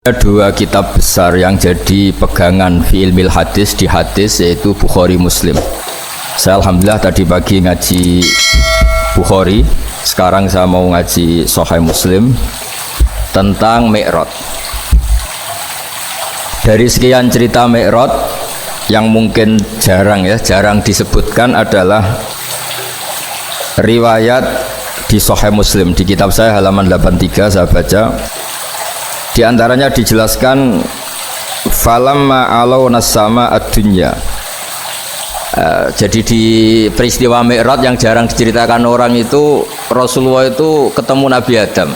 Dua kitab besar yang jadi pegangan fi ilmil hadis di hadis yaitu Bukhari Muslim. Saya alhamdulillah tadi pagi ngaji Bukhari, sekarang saya mau ngaji Sahih Muslim tentang Mi'raj. Dari sekian cerita Mi'raj yang mungkin jarang disebutkan adalah riwayat di Sahih Muslim. Di kitab saya halaman 83 saya baca. Di antaranya dijelaskan falamma alauna sama ad-dunya. Jadi di peristiwa Mi'raj yang jarang diceritakan orang itu, Rasulullah itu ketemu Nabi Adam.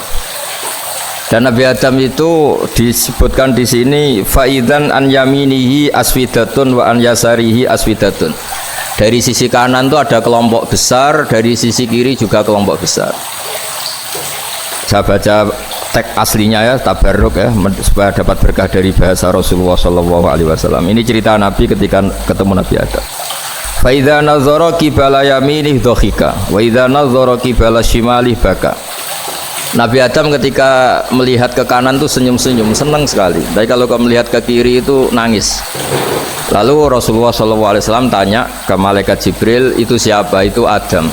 Dan Nabi Adam itu disebutkan di sini faidan an yaminihi aswidatun wa an yasarihi aswidatun. Dari sisi kanan itu ada kelompok besar, dari sisi kiri juga kelompok besar. Saya baca teks aslinya ya, tabarruk ya, supaya dapat berkah dari bahasa Rasulullah SAW. Ini cerita Nabi ketika ketemu Nabi Adam. Fa idza nazara qibala yaminih dhahika wa idza nazara qibala shimalih baka. Nabi Adam ketika melihat ke kanan tuh senyum-senyum, senang sekali. Tapi kalau melihat ke kiri itu nangis. Lalu Rasulullah SAW tanya ke malaikat Jibril, itu siapa? Itu Adam.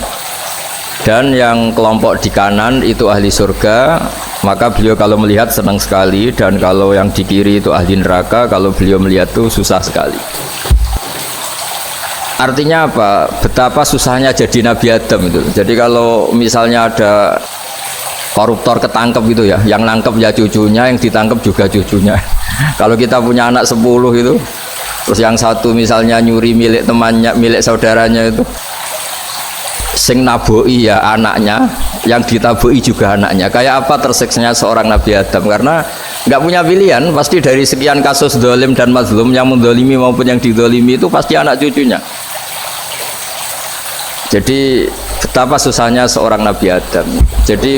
Dan yang kelompok di kanan itu ahli surga, maka beliau kalau melihat senang sekali, dan kalau yang di kiri itu ahli neraka, kalau beliau melihat itu susah sekali. Artinya apa? Betapa susahnya jadi Nabi Adam itu. Jadi kalau misalnya ada koruptor ketangkep itu ya, yang nangkep ya cucunya, yang ditangkep juga cucunya. Kalau kita punya anak 10 itu, terus yang satu misalnya nyuri milik temannya, milik saudaranya itu, sing naboi ya anaknya, yang ditaboi juga anaknya. Kayak apa tersiksanya seorang Nabi Adam? Karena nggak punya pilihan, pasti dari sekian kasus dolim dan mazlum, yang mendolimi maupun yang didolimi itu pasti anak cucunya. Jadi betapa susahnya seorang Nabi Adam. Jadi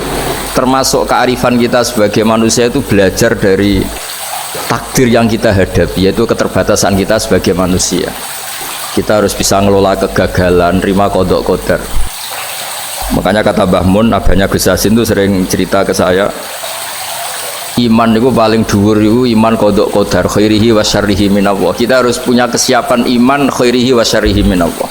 termasuk kearifan kita sebagai manusia itu belajar dari takdir yang kita hadapi, yaitu keterbatasan kita sebagai manusia. Kita harus bisa ngelola kegagalan, terima kodok kodar. Makanya kata Mbah Mun, abahnya Gus Yasin itu sering cerita ke saya, iman itu paling dhuwur itu iman kodok kodar, khairihi wa syarrihi minallah. Kita harus punya kesiapan iman khairihi wa syarrihi minallah,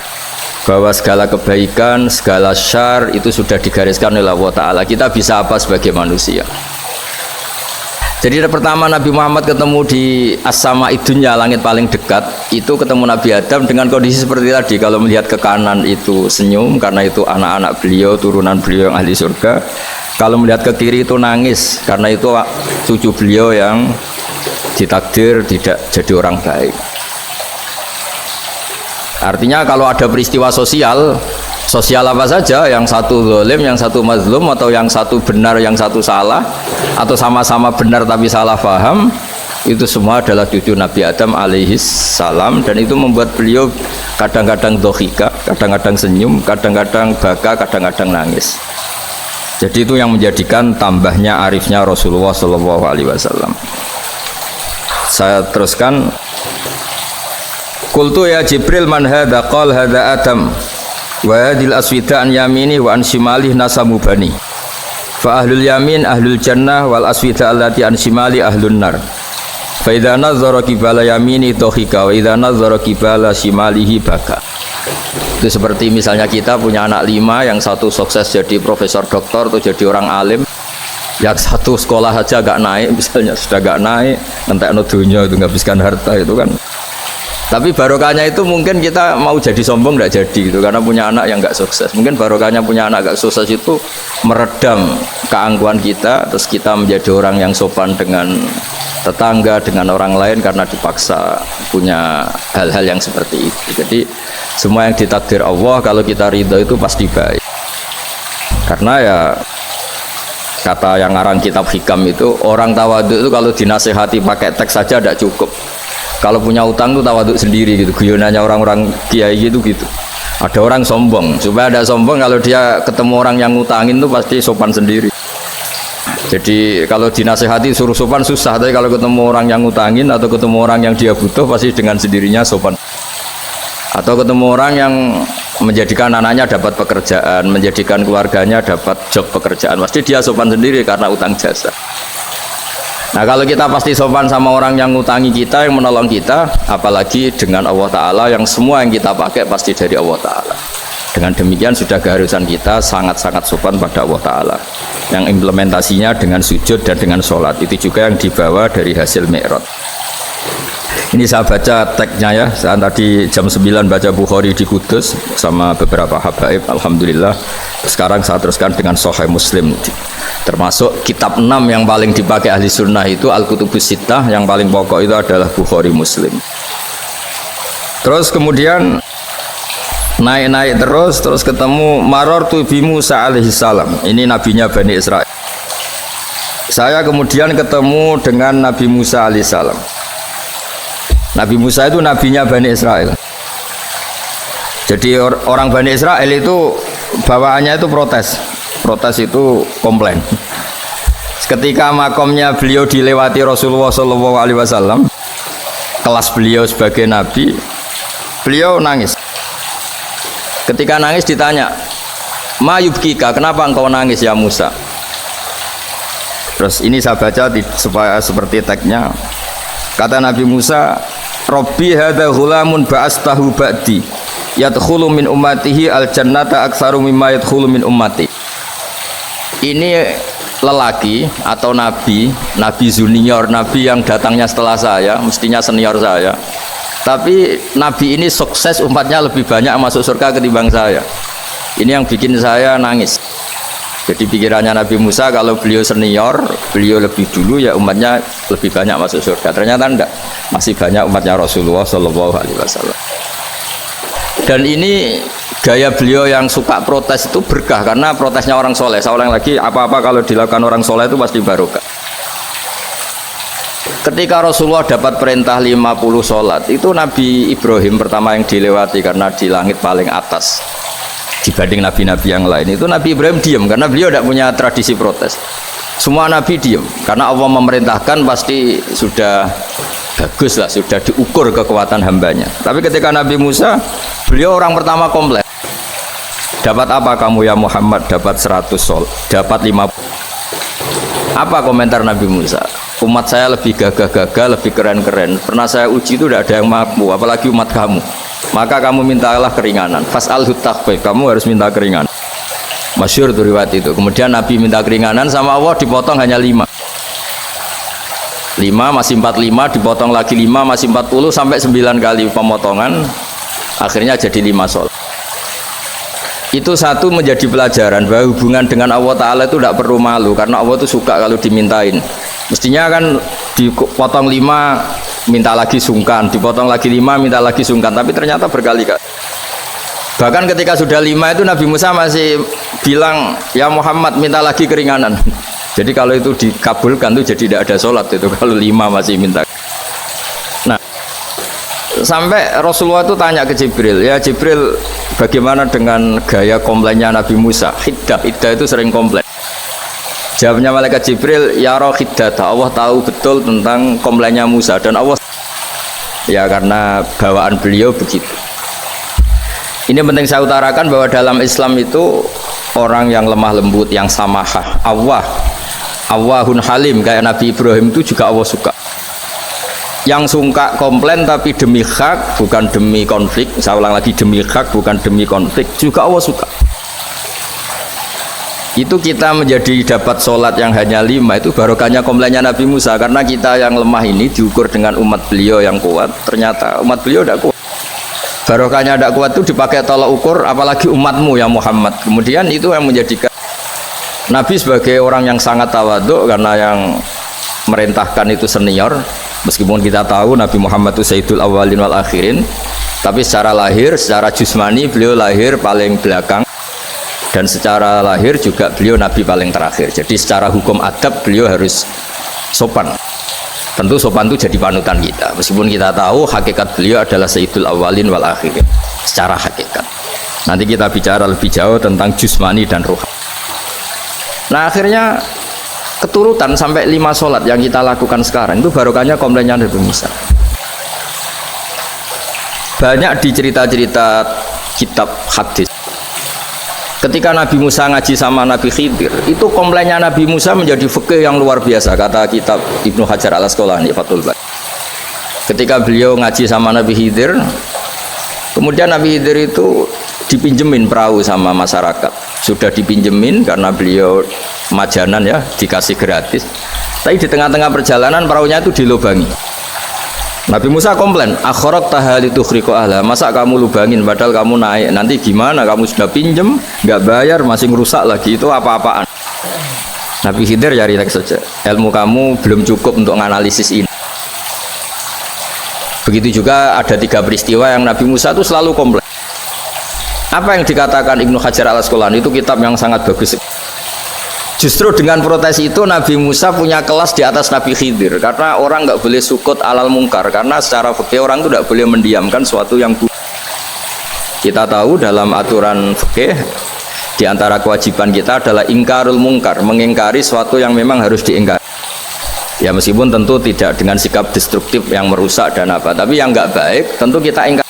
bahwa segala kebaikan, segala syar itu sudah digariskan oleh Allah Ta'ala. Kita bisa apa sebagai manusia? Jadi pertama Nabi Muhammad ketemu di as-sama idunya, langit paling dekat, itu ketemu Nabi Adam dengan kondisi seperti tadi. Kalau melihat ke kanan itu senyum, karena itu anak-anak beliau, turunan beliau yang ahli surga. Kalau melihat ke kiri itu nangis, karena itu cucu beliau yang ditakdir tidak jadi orang baik. Artinya kalau ada peristiwa sosial apa saja, yang satu zalim, yang satu mazlum, atau yang satu benar, yang satu salah, atau sama-sama benar tapi salah paham, itu semua adalah cucu Nabi Adam alaihi salam. Dan itu membuat beliau kadang-kadang dohika, kadang-kadang senyum, kadang-kadang baka, kadang-kadang nangis. Jadi itu yang menjadikan tambahnya arifnya Rasulullah SAW. Saya teruskan. Qultu ya Jibril man hadha? Qal hadha Adam wa hadhil aswida an yamini wa an shimalih nasamu bani. Fa ahlul yamin ahlul jannah wal aswida allati an shimali ahlun nar. Fa idza nazara qibala yamini dhahika wa idza nazara qibala shimalihi baka. Itu seperti misalnya kita punya anak 5, yang satu sukses jadi profesor doktor atau jadi orang alim, yang satu sekolah saja gak naik, misalnya sudah gak naik, entekno dunya itu nghabiskan harta itu kan. Tapi barokahnya itu mungkin kita mau jadi sombong tidak jadi gitu, karena punya anak yang nggak sukses. Mungkin barokahnya punya anak nggak sukses itu meredam keangkuhan kita, terus kita menjadi orang yang sopan dengan tetangga, dengan orang lain, karena dipaksa punya hal-hal yang seperti itu. Jadi semua yang ditakdir Allah, kalau kita ridho itu pasti baik. Karena ya kata yang ngarang kitab hikam itu, orang tawadhu itu kalau dinasehati pakai teks saja tidak cukup. Kalau punya utang tuh tawaduk sendiri gitu. Guyonannya orang-orang kiai gitu. Ada orang sombong, supaya ada sombong, kalau dia ketemu orang yang ngutangin tuh pasti sopan sendiri. Jadi kalau dinasehati suruh sopan susah, tapi kalau ketemu orang yang ngutangin atau ketemu orang yang dia butuh, pasti dengan sendirinya sopan. Atau ketemu orang yang menjadikan anaknya dapat pekerjaan, menjadikan keluarganya dapat job pekerjaan, pasti dia sopan sendiri karena utang jasa. Nah kalau kita pasti sopan sama orang yang ngutangi kita, yang menolong kita, apalagi dengan Allah Ta'ala yang semua yang kita pakai pasti dari Allah Ta'ala. Dengan demikian sudah keharusan kita sangat-sangat sopan pada Allah Ta'ala. Yang implementasinya dengan sujud dan dengan sholat, itu juga yang dibawa dari hasil Mi'raj. Ini saya baca teksnya ya, saya tadi jam 9 baca Bukhari di Kudus sama beberapa habaib, Alhamdulillah. Sekarang saya teruskan dengan Sahih Muslim. Termasuk kitab 6 yang paling dipakai ahli sunnah itu Al-Kutubus Sittah, yang paling pokok itu adalah Bukhari Muslim. Terus kemudian naik-naik terus ketemu Marartu bi Musa alaihi salam. Ini nabinya Bani Israel. Saya kemudian ketemu dengan Nabi Musa alaihi salam. Nabi Musa itu nabinya Bani Israel. Jadi orang Bani Israel itu bawaannya itu protes. Protes itu komplain. Ketika makomnya beliau dilewati Rasulullah SAW, kelas beliau sebagai nabi, beliau nangis. Ketika nangis ditanya, "Ma yubkika, kenapa engkau nangis ya Musa?" Terus ini saya baca supaya seperti teksnya. Kata Nabi Musa, "Rabbi hadza ghulamun ba'astahu ba'di yadkhulu min ummatihi al-jannata aktsaru mimma yadkhulu min ummati." Ini lelaki atau nabi junior, nabi yang datangnya setelah saya, mestinya senior saya. Tapi nabi ini sukses, umatnya lebih banyak masuk surga ketimbang saya. Ini yang bikin saya nangis. Jadi pikirannya Nabi Musa, kalau beliau senior, beliau lebih dulu, ya umatnya lebih banyak masuk surga. Ternyata enggak, masih banyak umatnya Rasulullah SAW. Dan ini gaya beliau yang suka protes itu berkah, karena protesnya orang soleh. Saya ulang lagi, apa-apa kalau dilakukan orang soleh itu pasti barokah. Ketika Rasulullah dapat perintah 50 sholat, itu Nabi Ibrahim pertama yang dilewati, karena di langit paling atas dibanding nabi-nabi yang lain. Itu Nabi Ibrahim diam, karena beliau tidak punya tradisi protes. Semua nabi diam, karena Allah memerintahkan pasti sudah bagus lah, sudah diukur kekuatan hambanya. Tapi ketika Nabi Musa, beliau orang pertama komplain. Dapat apa kamu ya Muhammad? Dapat 100 sol, dapat 50. Apa komentar Nabi Musa? Umat saya lebih gagah-gagah, lebih keren-keren. Pernah saya uji itu tidak ada yang mampu, apalagi umat kamu. Maka kamu mintalah keringanan. Fas'alhu takhfif, kamu harus minta keringanan. Masyhur tuh riwayat itu. Kemudian Nabi minta keringanan sama Allah, dipotong hanya 5. 5 masih 45, dipotong lagi 5 masih 40, sampai 9 kali pemotongan, akhirnya jadi 5 sol. Itu satu menjadi pelajaran bahwa hubungan dengan Allah Ta'ala itu tidak perlu malu, karena Allah itu suka kalau dimintain. Mestinya kan dipotong 5 minta lagi sungkan, dipotong lagi 5 minta lagi sungkan, tapi ternyata berkali-kali. Bahkan ketika sudah 5 itu Nabi Musa masih bilang, "Ya Muhammad, minta lagi keringanan." Jadi kalau itu dikabulkan tuh jadi tidak ada sholat itu, kalau 5 masih minta. Nah, sampai Rasulullah itu tanya ke Jibril, "Ya Jibril, bagaimana dengan gaya komplainnya Nabi Musa? Hiddah itu sering komplain." Jawabnya malaikat Jibril, "Ya roh hiddata, Allah tahu betul tentang komplainnya Musa, dan Allah ya karena bawaan beliau begitu." Ini penting saya utarakan bahwa dalam Islam itu orang yang lemah lembut, yang samahah, Allahun Halim kayak Nabi Ibrahim itu juga Allah suka. Yang suka komplain tapi demi hak, bukan demi konflik. Saya ulang lagi, demi hak bukan demi konflik, juga Allah suka. Itu kita menjadi dapat sholat yang hanya 5, itu barokahnya komplainnya Nabi Musa. Karena kita yang lemah ini diukur dengan umat beliau yang kuat, ternyata umat beliau tidak kuat. Barokahnya tidak kuat itu dipakai tolak ukur, apalagi umatmu ya Muhammad. Kemudian itu yang menjadikan Nabi sebagai orang yang sangat tawaduk, karena yang merintahkan itu senior. Meskipun kita tahu Nabi Muhammad itu Sayyidul Awwalin wal Akhirin, tapi secara lahir, secara jusmani beliau lahir paling belakang, dan secara lahir juga beliau Nabi paling terakhir. Jadi secara hukum adab beliau harus sopan. Tentu sopan itu jadi panutan kita, meskipun kita tahu hakikat beliau adalah Sayyidul Awwalin wal Akhirin secara hakikat. Nanti kita bicara lebih jauh tentang jusmani dan ruh. Nah akhirnya keturutan sampai 5 sholat yang kita lakukan sekarang itu barokahnya komplainnya Nabi Musa. Banyak di cerita-cerita kitab hadis Ketika Nabi Musa ngaji sama Nabi Khidir, itu komplainnya Nabi Musa menjadi fikih yang luar biasa, kata kitab Ibnu Hajar Al-Asqalani Fathul Bari. Ketika beliau ngaji sama Nabi Khidir, kemudian Nabi Khidir itu dipinjemin perahu sama masyarakat. Sudah dipinjemin karena beliau majanan ya, dikasih gratis. Tapi di tengah-tengah perjalanan perahunya itu dilubangi. Nabi Musa komplain, akhirat tahali tukhriqo ahla, masa kamu lubangin padahal kamu naik, nanti gimana, kamu sudah pinjem nggak bayar masih ngerusak lagi, itu apa-apaan. Nabi Khidir ya relax saja, ilmu kamu belum cukup untuk menganalisis ini. Begitu juga ada 3 peristiwa yang Nabi Musa itu selalu komplain. Apa yang dikatakan Ibnu Hajar Al-Asqalani itu kitab yang sangat bagus. Justru dengan protes itu Nabi Musa punya kelas di atas Nabi Khidir, karena orang nggak boleh sukut alal mungkar, karena secara fikih orang itu tidak boleh mendiamkan suatu yang buruk. Kita tahu dalam aturan fikih di antara kewajiban kita adalah ingkarul mungkar, mengingkari suatu yang memang harus diingkari. Ya meskipun tentu tidak dengan sikap destruktif yang merusak dan apa, tapi yang nggak baik tentu kita ingkar.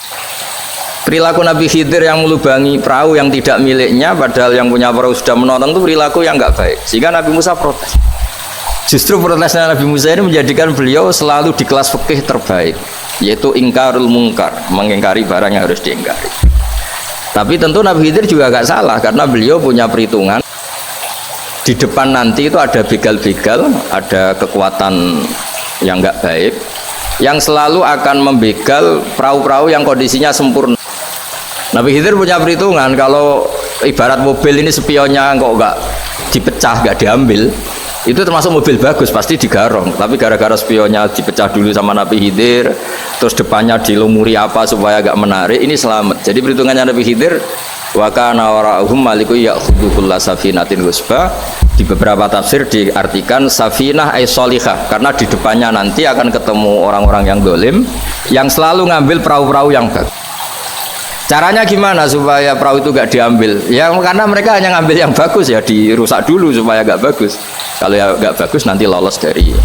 Perilaku Nabi Khidir yang melubangi perahu yang tidak miliknya, padahal yang punya perahu sudah menonton, itu perilaku yang nggak baik. Sehingga Nabi Musa protes. Justru protesnya Nabi Musa ini menjadikan beliau selalu di kelas fikih terbaik, yaitu ingkarul mungkar, mengingkari barang yang harus diingkari. Tapi tentu Nabi Khidir juga nggak salah, karena beliau punya perhitungan. Di depan nanti itu ada begal-begal, ada kekuatan yang nggak baik, yang selalu akan membegal perahu-perahu yang kondisinya sempurna. Nabi Khidir punya perhitungan, kalau ibarat mobil ini spionnya kok nggak dipecah, nggak diambil, itu termasuk mobil bagus, pasti digarong. Tapi gara-gara spionnya dipecah dulu sama Nabi Khidir, terus depannya dilumuri apa supaya nggak menarik, ini selamat. Jadi perhitungannya Nabi Khidir, wa kana wara'uhum maliku ya'khudhu kulla safinatin husba. Di beberapa tafsir diartikan safinah ay sholihah, karena di depannya nanti akan ketemu orang-orang yang dolim yang selalu ngambil perahu-perahu yang bagus. Caranya gimana supaya perahu itu gak diambil? Ya karena mereka hanya ngambil yang bagus, ya dirusak dulu supaya gak bagus. Kalau ya gak bagus nanti lolos dari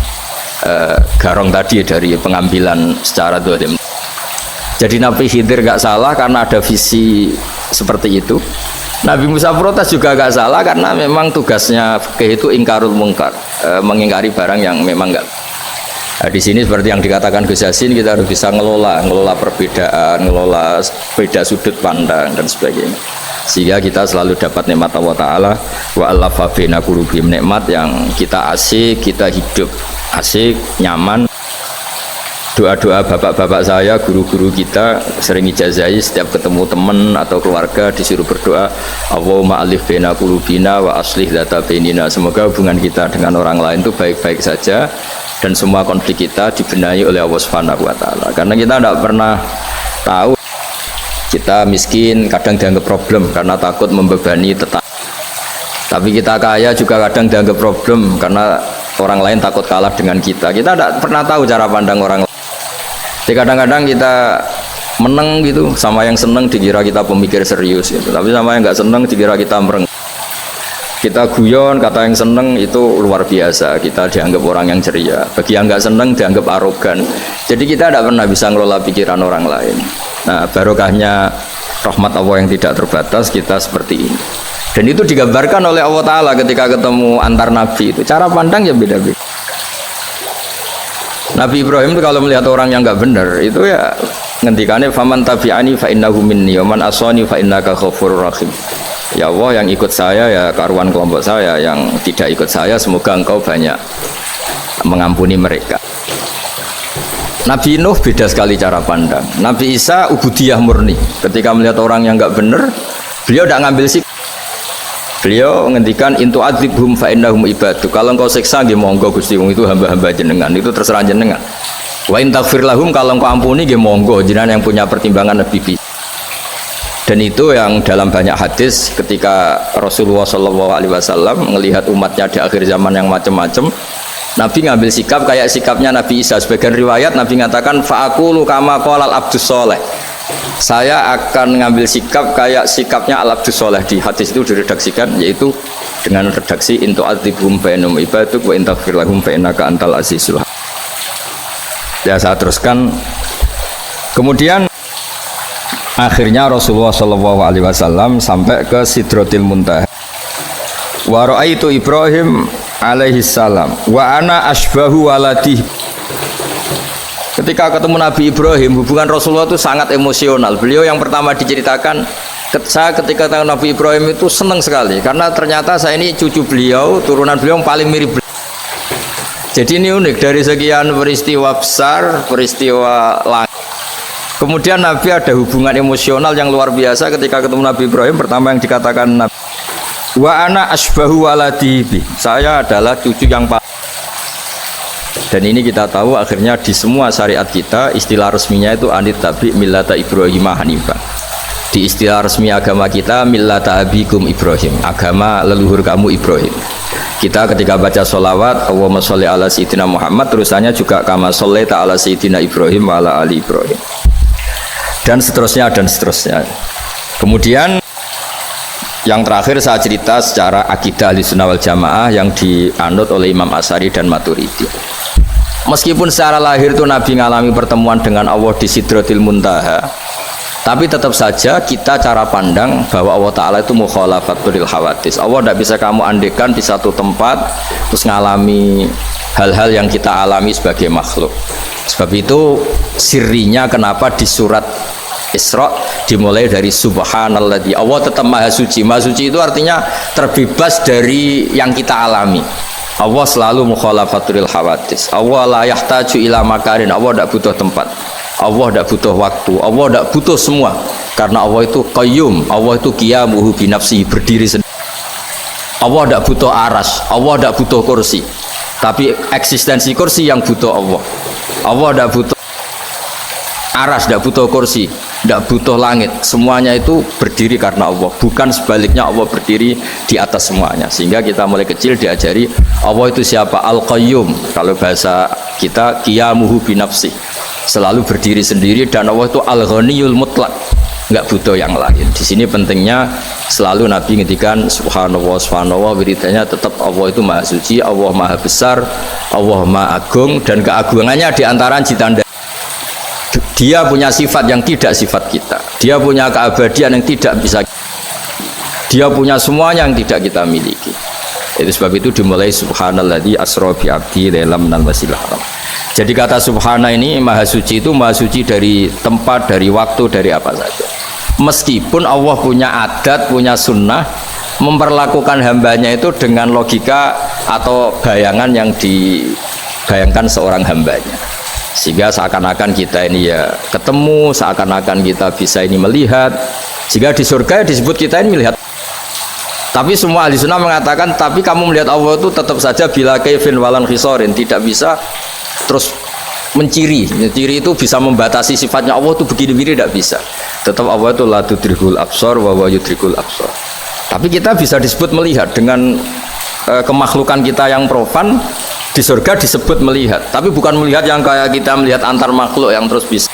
garong tadi, dari pengambilan secara dolim. Jadi Nabi Khidir gak salah karena ada visi seperti itu. Nabi Musa protes juga gak salah karena memang tugasnya fikih itu ingkarul mungkar, mengingkari barang yang memang gak. Nah, di sini seperti yang dikatakan Gus Yassin, kita harus bisa ngelola perbedaan, ngelola beda sudut pandang dan sebagainya, sehingga kita selalu dapat nikmat Allah Ta'ala. Wa allafa baina qulubihim, nikmat yang kita asik, kita hidup asik, nyaman. Doa-doa bapak-bapak saya, guru-guru kita sering ijazahi setiap ketemu teman atau keluarga disuruh berdoa, Allahumma alif baina qulubina wa aslih dzata bainina. Semoga hubungan kita dengan orang lain itu baik-baik saja dan semua konflik kita dibenahi oleh Allah Subhanahu wa taala. Karena kita tidak pernah tahu, kita miskin kadang dianggap problem karena takut membebani tetangga. Tapi kita kaya juga kadang dianggap problem karena orang lain takut kalah dengan kita. Kita tidak pernah tahu cara pandang orang lain. Jadi kadang-kadang kita menang gitu, sama yang seneng dikira kita pemikir serius gitu. Tapi sama yang nggak seneng dikira kita mereng. Kita guyon, kata yang seneng itu luar biasa, kita dianggap orang yang ceria. Bagi yang nggak seneng dianggap arogan. Jadi kita tidak pernah bisa ngelola pikiran orang lain. Nah, barokahnya rahmat Allah yang tidak terbatas, kita seperti ini. Dan itu digambarkan oleh Allah Ta'ala ketika ketemu antar nabi itu. Cara pandang ya beda-beda. Nabi Ibrahim itu kalau melihat orang yang nggak benar itu ya ngendikannya faman tabi'ani fa innahu minni wa man asani fa innaka ghafurur rahim. Ya Allah, yang ikut saya ya karuan kelompok saya, yang tidak ikut saya semoga engkau banyak mengampuni mereka. Nabi Nuh beda sekali cara pandang. Nabi Isa ubudiyah murni, ketika melihat orang yang nggak benar beliau tidak ngambil sikap. Beliau menghentikan intu adzibhum fa innahum ibadu. Kalau engkau siksa nggih monggo Gusti, wong itu hamba-hamba jenengan, itu terserah jenengan. Wa in taghfir lahum, kalau engkau ampuni nggih monggo, jenengan yang punya pertimbangan lebih. Dan itu yang dalam banyak hadis ketika Rasulullah SAW melihat umatnya di akhir zaman yang macam-macam, Nabi ngambil sikap kayak sikapnya Nabi Isa. Sebagian riwayat Nabi mengatakan fa'aqulu kama qalal abdus sholeh. Saya akan ngambil sikap kayak sikapnya al-abdus sholeh. Di hadis itu diredaksikan, yaitu dengan redaksi intu adzibhum fa innahum ibaduk wa in taghfir lahum fa innaka antal azizul hakim. Ya, saya teruskan. Kemudian Akhirnya Rasulullah Shallallahu Alaihi Wasallam sampai ke Sidratil Muntaha. Wa ra'aitu Ibrahim alaihi salam wa ana asbahu waladi. Ketika ketemu Nabi Ibrahim, hubungan Rasulullah itu sangat emosional. Beliau yang pertama diceritakan, saya ketika ketemu Nabi Ibrahim itu senang sekali karena ternyata saya ini cucu beliau, turunan beliau yang paling mirip beliau. Jadi ini unik, dari sekian peristiwa besar, peristiwa langit, kemudian Nabi ada hubungan emosional yang luar biasa. Ketika ketemu Nabi Ibrahim, pertama yang dikatakan Nabi, wa ana asbahu waladi, saya adalah cucu yang paling. Dan ini kita tahu akhirnya di semua syariat kita istilah resminya itu anit tabi millata Ibrahim hanifa. Di istilah resmi agama kita millata abikum Ibrahim, agama leluhur kamu Ibrahim. Kita ketika baca sholawat Allahumma sholli ala sayyidina Muhammad, terusannya juga kama shollaita ala sayyidina Ibrahim wa ala ali Ibrahim, dan seterusnya dan seterusnya. Kemudian yang terakhir saya cerita secara akidah Ahlussunnah wal Jamaah yang dianut oleh Imam Asy'ari dan Maturidi. Meskipun secara lahir itu Nabi mengalami pertemuan dengan Allah di Sidratil Muntaha, tapi tetap saja kita cara pandang bahwa Allah Ta'ala itu mukhalafatul hawadis. Allah tidak bisa kamu andekan di satu tempat terus mengalami hal-hal yang kita alami sebagai makhluk. Sebab itu sirinya kenapa di surat Isra dimulai dari subhanalladzi, Allah tetap maha suci. Maha suci itu artinya terbebas dari yang kita alami. Allah selalu mukhalafatul hawadis. Allah la yahtaju ila makarin, Allah tidak butuh tempat, Allah tidak butuh waktu, Allah tidak butuh semua, karena Allah itu qayyum, Allah itu qiyamuhu binafsihi, berdiri sendiri. Allah tidak butuh aras, Allah tidak butuh kursi, tapi eksistensi kursi yang butuh Allah. Allah tidak butuh aras, tidak butuh kursi, tidak butuh langit, semuanya itu berdiri karena Allah, bukan sebaliknya Allah berdiri di atas semuanya. Sehingga kita mulai kecil diajari Allah itu siapa? Al-Qayyum, kalau bahasa kita qiyamuhu binafsi, selalu berdiri sendiri, dan Allah itu Al-Ghaniyul Mutlaq, nggak butuh yang lain. Di sini pentingnya selalu Nabi ngintikan subhanallah subhanallah, wiridanya tetap Allah itu maha suci, Allah maha besar, Allah maha agung, dan keagungannya diantara ditandai dia punya sifat yang tidak sifat kita, dia punya keabadian yang tidak bisa, dia punya semuanya yang tidak kita miliki. Itu sebab itu dimulai subhanalladzi asra bi abdi lailam minal masjidil haram. Jadi kata subhana ini maha suci, itu maha suci dari tempat, dari waktu, dari apa saja. Meskipun Allah punya adat, punya sunnah memperlakukan hambanya itu dengan logika atau bayangan yang dibayangkan seorang hambanya, sehingga seakan-akan kita ini ya ketemu, seakan-akan kita bisa ini melihat, sehingga di surga disebut kita ini melihat. Tapi semua ahli sunnah mengatakan tapi kamu melihat Allah itu tetap saja bila kaifin walan khisorin, tidak bisa terus menciri itu bisa membatasi sifatnya Allah itu begini-begini, tidak bisa. Tetap Allah itu la tudrikul absar wa huwa yudrikul absar. Tapi kita bisa disebut melihat dengan kemakhlukan kita yang profan. Di surga disebut melihat, tapi bukan melihat yang kayak kita melihat antar makhluk yang terus bisa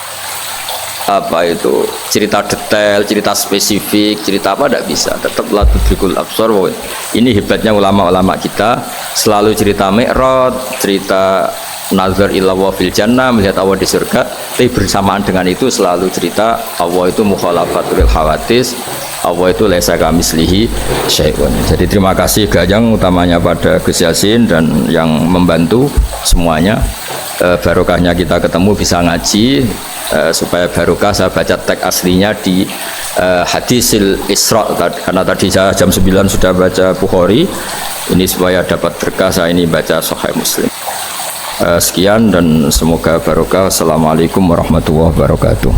apa itu cerita detail, cerita spesifik, cerita apa, tidak bisa. Tetap la tudrikul absar. Ini hebatnya ulama-ulama kita, selalu cerita Mi'raj, cerita nazar ila wa fil jannah, melihat Allah di surga, tapi bersamaan dengan itu selalu cerita Allah itu mukhalafatul hawadis, Allah itu laisa kamislihi syai'un. Jadi terima kasih Gajang, utamanya pada Gus Yasin dan yang membantu semuanya. Barokahnya kita ketemu bisa ngaji, supaya barokah saya baca teks aslinya di hadisil Isra, karena tadi saya jam 9 sudah baca Bukhari, ini supaya dapat berkah saya ini baca Sahih Muslim. Sekian dan semoga barokah. Assalamualaikum warahmatullahi wabarakatuh.